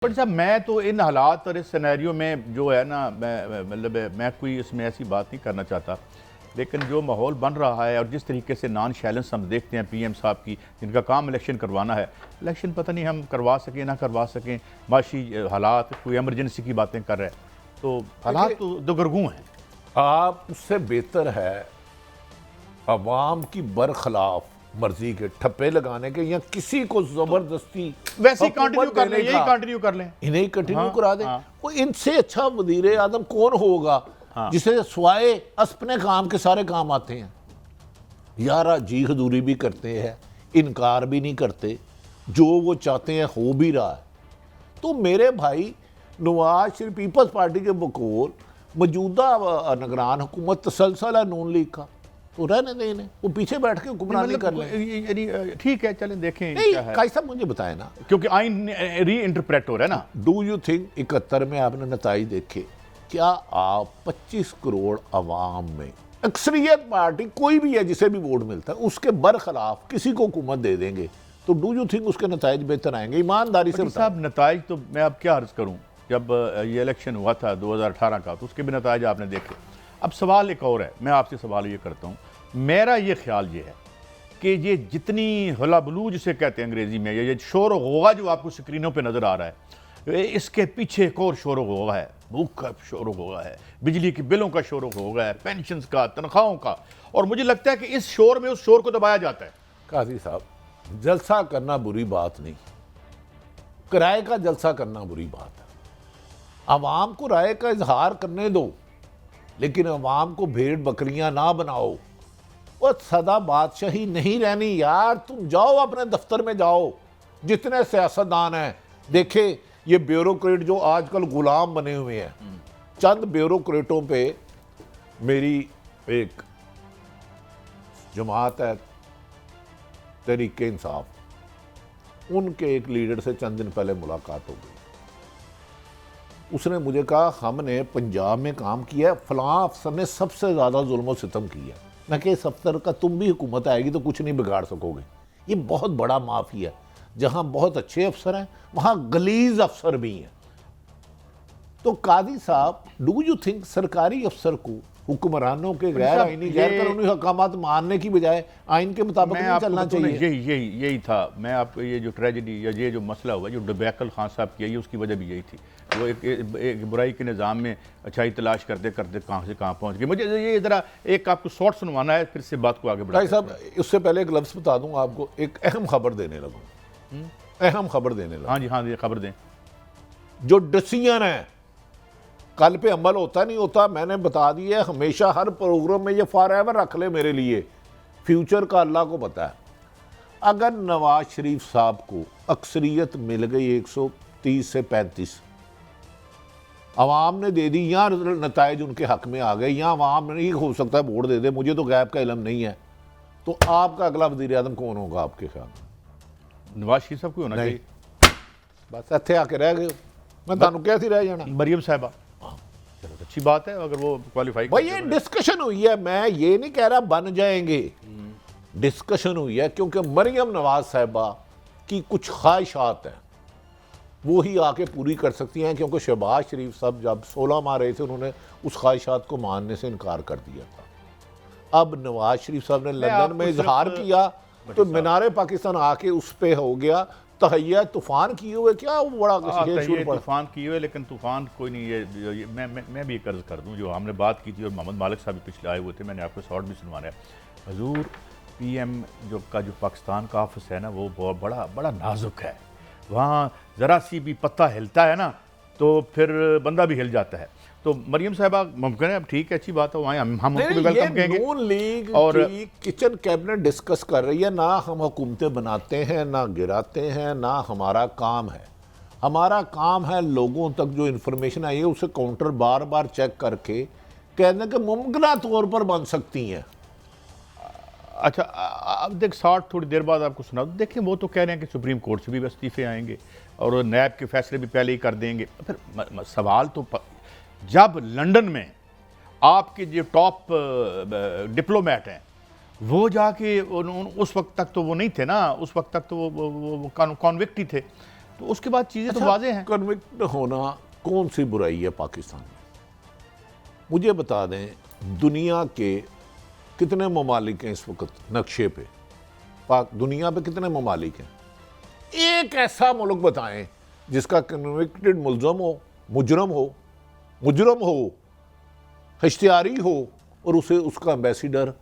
But साहब मैं तो इन हालात और इस सिनेरियो में जो है ना मैं कोई इसमें ऐसी बात नहीं करना चाहता, लेकिन जो माहौल बन रहा है और जिस तरीके से नॉन शैलेंस हम देखते हैं पीएम साहब की, जिनका काम इलेक्शन करवाना है, इलेक्शन पता नहीं हम करवा सकें ना करवा सकें, माशी हालात कोई एमरजेंसी की बातें कर रहे हैं, तो हालात तो दुगरगू हैं। आप उससे बेहतर है अवाम की बरखिलाफ मर्जी के ठप्पे लगाने के या किसी को जबरदस्ती वैसे ही कंटिन्यू कर लें, यही कंटिन्यू कर लें, इन्हें कंटिन्यू हाँ, करा दें। हाँ। वो इनसे अच्छा वजीर आजम कौन होगा जिसे स्वाए अपने काम के सारे काम आते हैं। यारा जी हजूरी भी करते हैं, इनकार भी नहीं करते, जो वो चाहते हैं हो भी रहा है। तो मेरे भाई नवाज शरीफ पीपल्स पार्टी के बकौल मौजूदा निगरान हुकूमत तसलसल है नून लीग का, तो रहने दें इन्हें, वो पीछे बैठ के हुक्मरानी कर लें। ठीक है, चलें देखें नहीं, क्या है। काई साहब मुझे बताएं ना, क्योंकि आइन री इंटरप्रेट हो रहा है ना। डू यू थिंक 71 में आपने नताइज देखे, क्या आप 25 करोड़ अवाम में अक्सरियत पार्टी कोई भी है जिसे भी वोट मिलता है उसके बरखिलाफ किसी को हुकूमत दे देंगे, तो डू यू थिंक उसके नताइज बेहतर आएंगे? ईमानदारी से साहब नताइज तो मैं अब क्या अर्ज करूं, जब ये इलेक्शन हुआ था 2018 का तो उसके भी नताइज आपने देखे। अब सवाल एक और है, मैं आपसे सवाल ये करता हूँ, मेरा ये ख्याल ये है कि ये जितनी हला बलू जिसे कहते हैं अंग्रेज़ी में, ये शोर गोगा जो आपको स्क्रीनों पे नज़र आ रहा है, इसके पीछे एक और शोर गोगा है, भूख का शोर गोगा है, बिजली के बिलों का शोर गोगा है, पेंशन का, तनख्वाहों का, और मुझे लगता है कि इस शोर में उस शोर को दबाया जाता है। काजी साहब, जलसा करना बुरी बात नहीं, किराए का जलसा करना बुरी बात है। आवाम को राय का इजहार करने दो, लेकिन अवाम को भेड़ बकरियां ना बनाओ। वो सदा बादशाही नहीं रहनी यार। तुम जाओ अपने दफ्तर में जाओ, जितने सियासतदान हैं देखे, ये ब्यूरोक्रेट जो आजकल गुलाम बने हुए हैं, चंद ब्यूरोक्रेटों पे मेरी एक जमात है तहरीक इंसाफ, उनके एक लीडर से चंद दिन पहले मुलाकात हो गई। उसने मुझे कहा हमने पंजाब में काम किया, फलां अफसर ने सबसे ज़्यादा जुल्म सितम किया। मैं कि इस अफसर का तुम भी हुकूमत आएगी तो कुछ नहीं बिगाड़ सकोगे। ये बहुत बड़ा माफिया, जहाँ बहुत अच्छे अफसर हैं वहाँ गलीज अफसर भी हैं। तो कादी साहब, डू यू थिंक सरकारी अफसर को हुक्मरानों के गैर आईनी गैर कानूनी हकामात मानने की बजाय आइन के मुताबिक नहीं चलना चाहिए? यही था। मैं आपको ये जो ट्रेजेडी या ये जो मसला हुआ, जो डबैकल खान साहब किया, ये उसकी वजह भी यही थी। वो एक बुराई के निज़ाम में अच्छाई तलाश करते करते कहाँ से कहाँ पहुँच गए। मुझे ये ज़रा एक आपको शॉर्ट सुनवाना है, फिर से बात को आगे बढ़ाएं। साहब, उससे पहले एक लफ्ज़ बता दूँ आपको, एक अहम खबर देने लगूँ, अहम खबर देने लगूँ। हाँ जी, हाँ जी, खबर दें। जो डिसीजन है कल पे अमल होता नहीं होता, मैंने बता दिया है, हमेशा हर प्रोग्राम में ये फॉरएवर रख ले मेरे लिए, फ्यूचर का अल्लाह को पता है। अगर नवाज शरीफ साहब को अक्सरियत मिल गई 130 से 35, अवाम ने दे दी, या नताइज उनके हक में आ गए, या अवाम नहीं हो सकता है वोट दे दे, मुझे तो गैप का इलम नहीं है, तो आपका अगला वज़ीर आज़म कौन होगा आपके ख्याल में? नवाज शरीफ साहब को होना चाहिए। बस इत्थे आके रह गए, मैं तुहानू कहती रह जाना। मरियम साहिबा, चलो अच्छी बात है अगर वो क्वालिफाई। भाई ये डिस्कशन हुई है, मैं ये नहीं कह रहा बन जाएंगे, डिस्कशन हुई है, क्योंकि मरियम नवाज साहिबा की कुछ ख्वाहिशात हैं वो ही आके पूरी कर सकती हैं, क्योंकि शहबाज शरीफ साहब जब 16 माह रहे थे उन्होंने उस ख्वाहिशात को मानने से इनकार कर दिया था। अब नवाज शरीफ साहब ने लंदन में इजहार किया तो मीनारे पाकिस्तान आके उस पे हो गया तहैया, तूफान किए हुए, क्या वो बड़ा तूफान किए हुए, लेकिन तूफान कोई नहीं। ये मैं भी कर्ज कर दूं, जो हमने बात की थी और मोहम्मद मालिक साहब भी पिछले आए हुए थे, मैंने आपको शॉर्ट भी सुनवाना है। हजूर पीएम जो पाकिस्तान का ऑफिस है ना, वो बहुत बड़ा नाजुक है, वहाँ ज़रा सी भी पत्ता हिलता है ना तो फिर बंदा भी हिल जाता है। तो मरियम साहिबा मुमकिन है, अब ठीक है, अच्छी बात है, वहाँ हम उनको भी वेलकम कहेंगे। नून लीग और किचन कैबिनेट डिस्कस कर रही है, ना हम हुकूमतें बनाते हैं ना गिराते हैं, ना हमारा काम है। हमारा काम है लोगों तक जो इन्फॉर्मेशन आई है उसे काउंटर बार बार चेक करके कहने के मुमकिन तौर पर बन सकती हैं। अच्छा, अब देख 60 थोड़ी देर बाद आपको सुना, देखें वो तो कह रहे हैं कि सुप्रीम कोर्ट से भी इस्तीफे आएंगे और नैब के फैसले भी पहले ही कर देंगे। फिर सवाल तो जब लंदन में आपके जो टॉप डिप्लोमेट हैं वो जाके उस वक्त तक तो वो नहीं थे ना, उस वक्त तक तो वो कॉन्विक्ट ही थे, तो उसके बाद चीज़ें तो वाज़ेह हैं। कन्विक्ट होना कौन सी बुराई है पाकिस्तान में? मुझे बता दें, दुनिया के कितने ममालिक हैं इस वक्त नक्शे पे? दुनिया पे कितने ममालिक हैं? एक ऐसा मुल्क बताएं जिसका कन्विक्टेड मुजरम हो, इश्तिहारी हो, और उसे उसका एम्बेसडर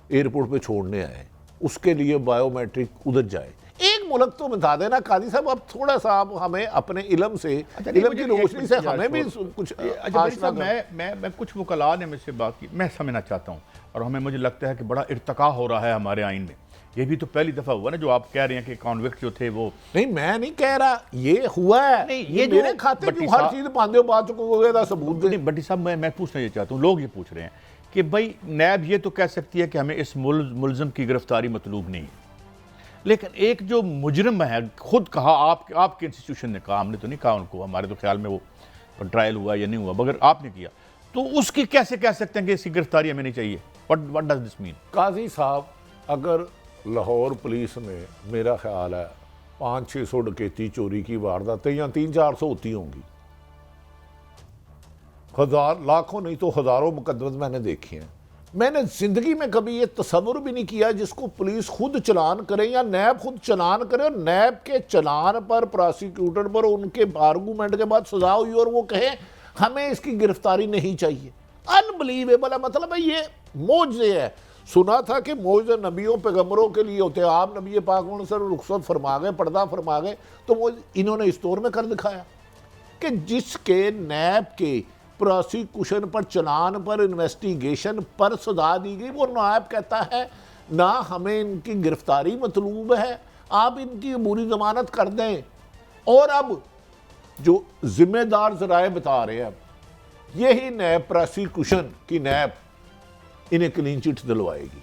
एयरपोर्ट पे छोड़ने आए, उसके लिए बायोमेट्रिक उधर जाए। एक मुल्क तो बता देना काजी साहब। अब थोड़ा सा आप हमें अपने इल्म से, इल्म की रोशनी से हमें भी कुछ अच्छा, मैं कुछ वकला ने मुझसे बात की, मैं समझना चाहता हूँ, और मुझे लगता है कि बड़ा इर्तका हो रहा है हमारे आइन में। ये भी तो पहली दफ़ा हुआ ना जो आप कह रहे हैं कि कॉन्विक्ट जो थे वो। नहीं, मैं नहीं कह रहा, ये हुआ है। नहीं, ये मेरे खाते की हर चीज पांदे बात को सबूत दे। बट्टी साहब, मैं पूछना ये चाहता हूँ, लोग ये पूछ रहे हैं कि भाई नैब ये तो कह सकती है कि हमें इस मुलज़म की गिरफ्तारी मतलूब नहीं है, लेकिन एक जो मुजरिम है, खुद कहा, आपके इंस्टीट्यूशन ने कहा, हमने तो नहीं कहा उनको, हमारे तो ख्याल में वो ट्रायल हुआ या नहीं हुआ, मगर आपने किया, तो उसकी कैसे कह सकते हैं कि इसकी गिरफ्तारी हमें नहीं चाहिए? What does this mean? काजी साहब, अगर लाहौर पुलिस में मेरा ख्याल है 500-600 डकैती चोरी की वारदातें या 300-400 होती होंगी, लाखों नहीं तो हज़ारों मुकदमे मैंने देखे हैं। मैंने ज़िंदगी में कभी ये तसव्वुर भी नहीं किया जिसको पुलिस खुद चलान करे या नैब खुद चलान करे, और नैब के चलान पर, प्रोसिक्यूटर पर उनके आर्गूमेंट के बाद सजा हुई और वो कहे हमें इसकी गिरफ्तारी नहीं चाहिए। अनबिलीवेबल है। मतलब है ये मौजज़े है। सुना था कि मौजज़े नबियों पैगंबरों के लिए होते हैं, आप नबी पाक से रुखसत फरमा गए, पर्दा फरमा गए, तो इन्होंने इस दौर में कर दिखाया कि जिसके नैब के प्रोसिक्यूशन पर, चलान पर, इन्वेस्टिगेशन पर सजा दी गई, वो नायब कहता है ना हमें इनकी गिरफ्तारी मतलूब है, आप इनकी अबूरी जमानत कर दें। और अब जो जिम्मेदार जराए बता रहे हैं, यही नैब प्रोसिक्यूशन की नैब इन्हें क्लीन चिट दिलवाएगी।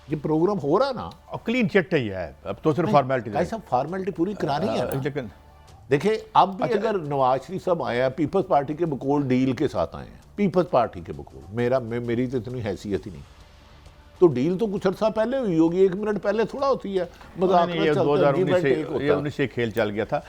ये प्रोग्राम हो रहा ना, और क्लीन चिट ही है, अब तो सिर्फ फॉर्मेलिटी। सब फॉर्मेलिटी पूरी करानी है। लेकिन देखिए, अब भी अगर नवाज शरीफ साहब आए हैं, पीपल्स पार्टी के बकौल डील के साथ आए हैं, पीपल्स पार्टी के बकौल, मेरी तो इतनी हैसियत ही नहीं, तो डील तो कुछ अर्सा पहले हुई होगी, 1 मिनट पहले थोड़ा होती है। मजाक 2019 से खेल चल गया था।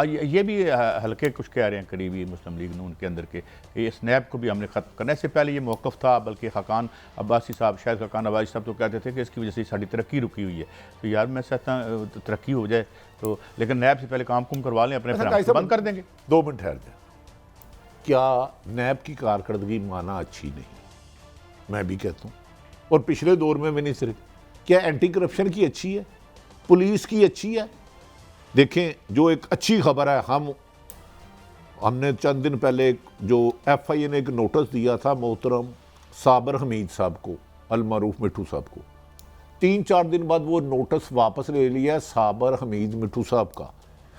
ये भी हल्के कुछ कह रहे हैं करीबी मुस्लिम लीग नून के अंदर के ये स्नैप को भी हमने ख़त्म करने से पहले ये मौक़िफ़ था, बल्कि खाकान अब्बासी साहब, शायद खाकान अब्बासी साहब तो कहते थे कि इसकी वजह से साड़ी तरक्की रुकी हुई है। तो यार मैं चाहता तरक्की हो जाए, तो लेकिन नैब से पहले काम करवा लें अपने, फिर बंद कर देंगे। 2 मिनट ठहर जाए। क्या नैब की कारकर्दगी माना अच्छी नहीं? मैं भी कहता हूँ, और पिछले दौर में भी नहीं सिर्फ। क्या एंटी करप्शन की अच्छी है, पुलिस की अच्छी है? देखें, जो एक अच्छी खबर है, हमने चंद दिन पहले जो FIA ने एक नोटिस दिया था मोहतरम साबर हमीद साहब को, अलमारूफ मिठू साहब को, 3-4 दिन बाद वो नोटिस वापस ले लिया साबर हमीद मिठू साहब का।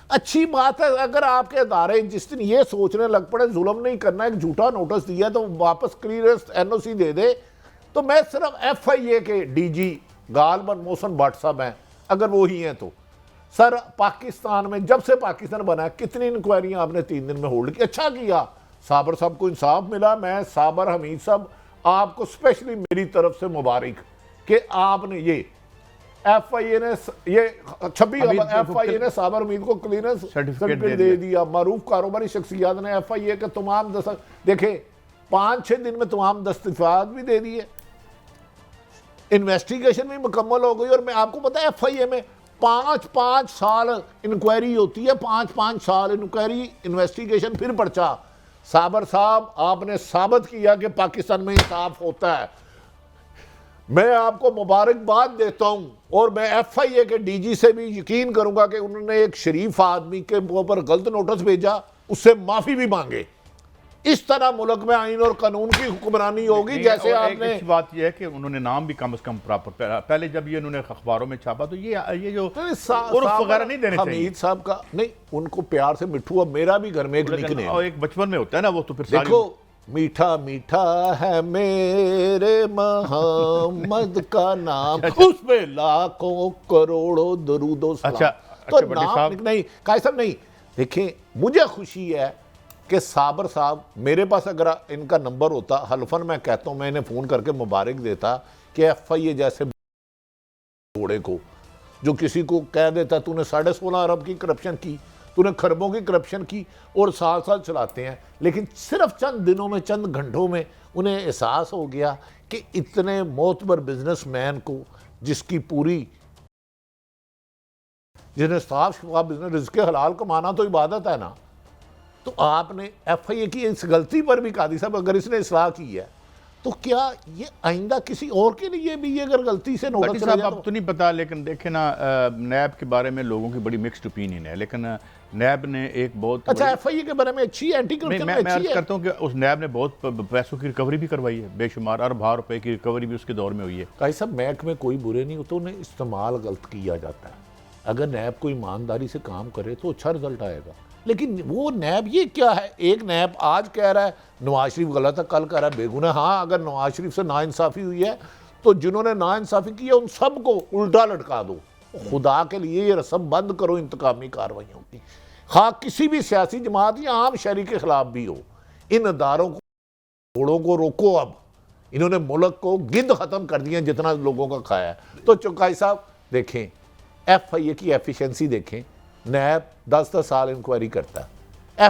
अच्छी बात है। अगर आपके अदारे जिस दिन ये सोचने लग पड़े जुल्म नहीं करना, एक झूठा नोटिस दिया तो वापस क्लियरेंस NOC दे दे, तो मैं सिर्फ FIA के DG गालिबन मोहसिन भट्ट साहब हैं, अगर वो ही हैं तो। सर, पाकिस्तान में जब से पाकिस्तान बना कितनी इंक्वायरियां आपने 3 दिन में होल्ड की? अच्छा किया, साबर साहब को इंसाफ मिला। मैं साबर हमीद साहब, आपको स्पेशली मेरी तरफ से मुबारक कि आपने ये FIA ने, ये 26 FIA ने साबर हमीद को क्लियरेंस सर्टिफिकेट दे दिया। मारूफ कारोबारी शख्सियात ने FIA के तमाम देखे 5-6 दिन में तमाम दस्तखत भी दे दिए, इन्वेस्टिगेशन भी मुकम्मल हो गई। और मैं आपको पता है FIA में 5-5 साल इंक्वायरी होती है, 5-5 साल इंक्वायरी, इन्वेस्टिगेशन, फिर पर्चा। साबर साहब, आपने साबित किया कि पाकिस्तान में इंसाफ होता है। मैं आपको मुबारकबाद देता हूं, और मैं FIA के DG से भी यकीन करूंगा कि उन्होंने एक शरीफ आदमी के ऊपर गलत नोटिस भेजा, उससे माफी भी मांगे। इस तरह मुल्क में आइन और कानून की हुक्मरानी होगी। जैसे आपने एक बात यह है कि उन्होंने नाम भी कम से कम प्रॉपर, पहले जब ये उन्होंने अखबारों में छापा तो ये जो वगैरह नहीं देने चाहिए। हमीद साहब का नहीं, उनको प्यार से मिठू, अब मेरा भी घर में एक निकनेम, और एक बचपन में होता है ना वो, तो फिर देखो, मीठा मीठा है मेरे मोहम्मद का नाम, उसमें लाखों करोड़ों दरूदो सलाम। अच्छा, तो नाम नहीं, कायद साहब नहीं। देखें, मुझे खुशी है कि साबर साहब, मेरे पास अगर इनका नंबर होता, हल्फन मैं कहता हूँ, मैं इन्हें फ़ोन करके मुबारक देता कि FIA जैसे घोड़े को जो किसी को कह देता तूने 16.5 अरब की करप्शन की, तूने खरबों की करप्शन की, और साल साल चलाते हैं। लेकिन सिर्फ चंद दिनों में, चंद घंटों में उन्हें एहसास हो गया कि इतने मोतबर बिजनेसमैन को, जिन्हें साफ शफाफ बिजनेस, रिज़्क़ हलाल कमाना तो इबादत है ना, तो आपने FIA की इस गलती पर भी कादी साहब अगर इसने इस्लाह की है तो क्या ये आइंदा किसी और के लिए भी ये अगर गलती से नोटिस साहब अब तो नहीं पता, लेकिन देखे ना नैब के बारे में लोगों की बड़ी मिक्स्ड ओपिनियन है, लेकिन नैब ने एक बहुत अच्छा FIA के बारे में अच्छी है, एंटी करप्शन मैं अर्ज करता हूँ कि उस नैब ने बहुत पैसों की रिकवरी भी करवाई है, बेशुमार अरबों रुपए की रिकवरी भी उसके दौर में हुई है। भाई साहब महकमे कोई बुरे नहीं होते, उन्हें इस्तेमाल गलत किया जाता है। अगर नैब को ईमानदारी से काम करे तो अच्छा रिजल्ट आएगा। लेकिन वो नैब, ये क्या है, एक नैब आज कह रहा है नवाज शरीफ गलत है, कल कह रहा है बेगुनाह। हाँ, अगर नवाज शरीफ से नाइंसाफ़ी हुई है तो जिन्होंने नाइंसाफ़ी की है उन सबको उल्टा लटका दो। खुदा के लिए ये रस्म बंद करो इंतकामी कार्रवाइयों की। हाँ, किसी भी सियासी जमात या आम शहरी के खिलाफ भी हो, इन अदारों को, घोड़ों को रोको। अब इन्होंने मुल्क को गिद्ध ख़त्म कर दिया जितना लोगों का खाया है। तो चौकाई साहब देखें, FIA की एफिशिएंसी देखें, नैब 10-10 साल इंक्वायरी करता है,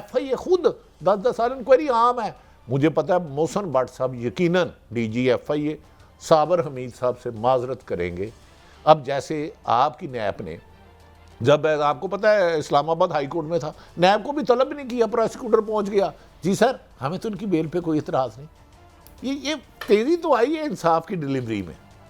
FIA खुद 10-10 साल इंक्वायरी आम है। मुझे पता है मोहसिन भट्ट साहब यकीनन DG FIA साबर हमीद साहब से माजरत करेंगे। अब जैसे आपकी नैब ने, जब आपको पता है इस्लामाबाद हाई कोर्ट में था, नैब को भी तलब नहीं किया, प्रोसिक्यूटर पहुंच गया, जी सर हमें तो उनकी बेल पे कोई इतराज़ नहीं। ये तेज़ी तो आई है इंसाफ की डिलीवरी में।